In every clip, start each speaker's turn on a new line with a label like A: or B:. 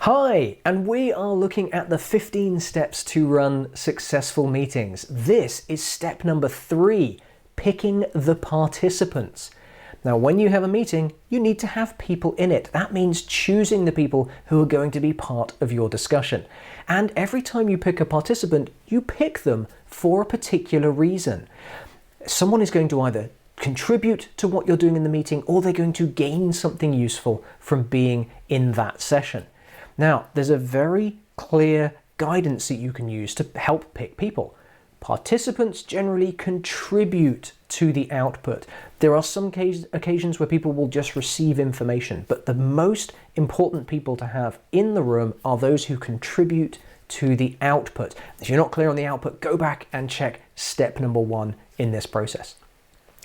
A: Hi, and we are looking at the 15 steps to run successful meetings. This is step number 3, picking the participants. Now, when you have a meeting, you need to have people in it. That means choosing the people who are going to be part of your discussion. And every time you pick a participant, you pick them for a particular reason. Someone is going to either contribute to what you're doing in the meeting, or they're going to gain something useful from being in that session. Now, there's a very clear guidance that you can use to help pick people. Participants generally contribute to the output. There are some occasions where people will just receive information, but the most important people to have in the room are those who contribute to the output. If you're not clear on the output, go back and check step number 1 in this process.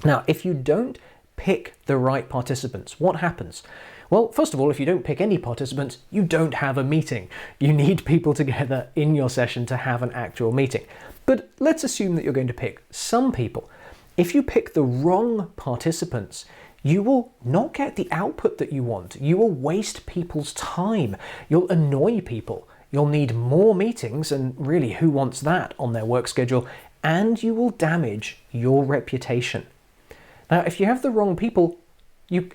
A: Now, if you don't pick the right participants, what happens? Well, first of all, if you don't pick any participants, you don't have a meeting. You need people together in your session to have an actual meeting. But let's assume that you're going to pick some people. If you pick the wrong participants, you will not get the output that you want. You will waste people's time. You'll annoy people. You'll need more meetings, and really, who wants that on their work schedule? And you will damage your reputation. Now, if you have the wrong people,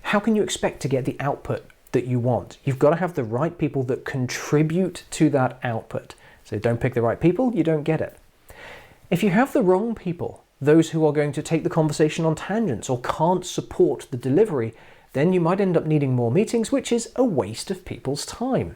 A: how can you expect to get the output that you want? You've got to have the right people that contribute to that output. So don't pick the right people, you don't get it. If you have the wrong people, those who are going to take the conversation on tangents or can't support the delivery, then you might end up needing more meetings, which is a waste of people's time.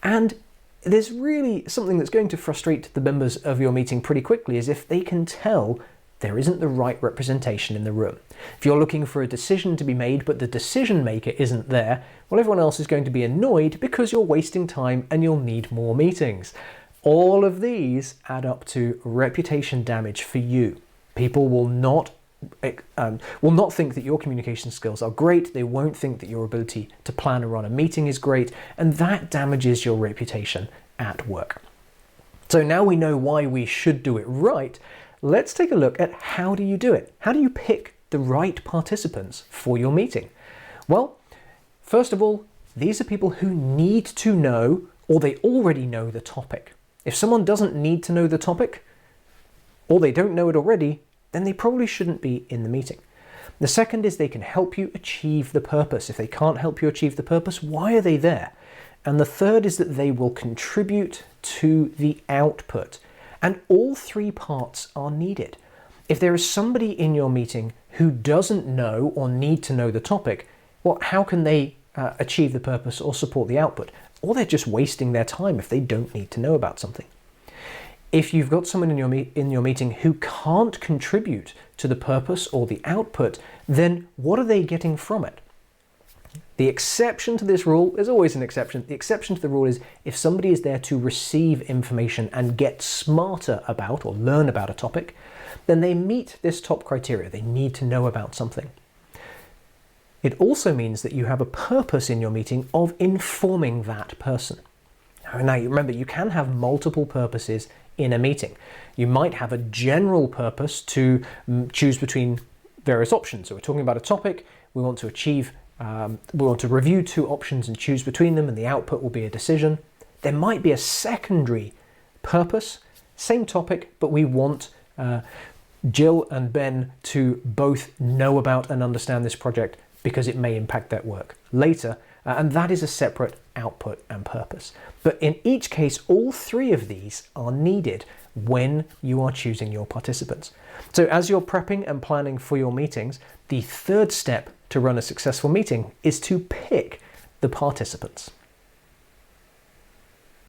A: And there's really something that's going to frustrate the members of your meeting pretty quickly, is if they can tell there isn't the right representation in the room. If you're looking for a decision to be made, but the decision maker isn't there, well, everyone else is going to be annoyed because you're wasting time and you'll need more meetings. All of these add up to reputation damage for you. People will not think that your communication skills are great. They won't think that your ability to plan and run a meeting is great, and that damages your reputation at work. So now we know why we should do it right. Let's take a look at how do you do it? How do you pick the right participants for your meeting? Well, first of all, these are people who need to know, or they already know, the topic. If someone doesn't need to know the topic, or they don't know it already, then they probably shouldn't be in the meeting. The second is they can help you achieve the purpose. If they can't help you achieve the purpose, why are they there? And the third is that they will contribute to the output. And all 3 parts are needed. If there is somebody in your meeting who doesn't know or need to know the topic, well, how can they achieve the purpose or support the output? Or they're just wasting their time if they don't need to know about something. If you've got someone in your meeting who can't contribute to the purpose or the output, then what are they getting from it? The exception to this rule is always an exception. The exception to the rule is if somebody is there to receive information and get smarter about or learn about a topic, then they meet this top criteria. They need to know about something. It also means that you have a purpose in your meeting of informing that person. Now, you remember, you can have multiple purposes in a meeting. You might have a general purpose to choose between various options. So we're talking about a topic, we want to review 2 options and choose between them, and the output will be a decision. There might be a secondary purpose, same topic, but we want Jill and Ben to both know about and understand this project because it may impact their work later, and that is a separate output and purpose. But in each case, all 3 of these are needed when you are choosing your participants. So as you're prepping and planning for your meetings, the 3rd step to run a successful meeting is to pick the participants.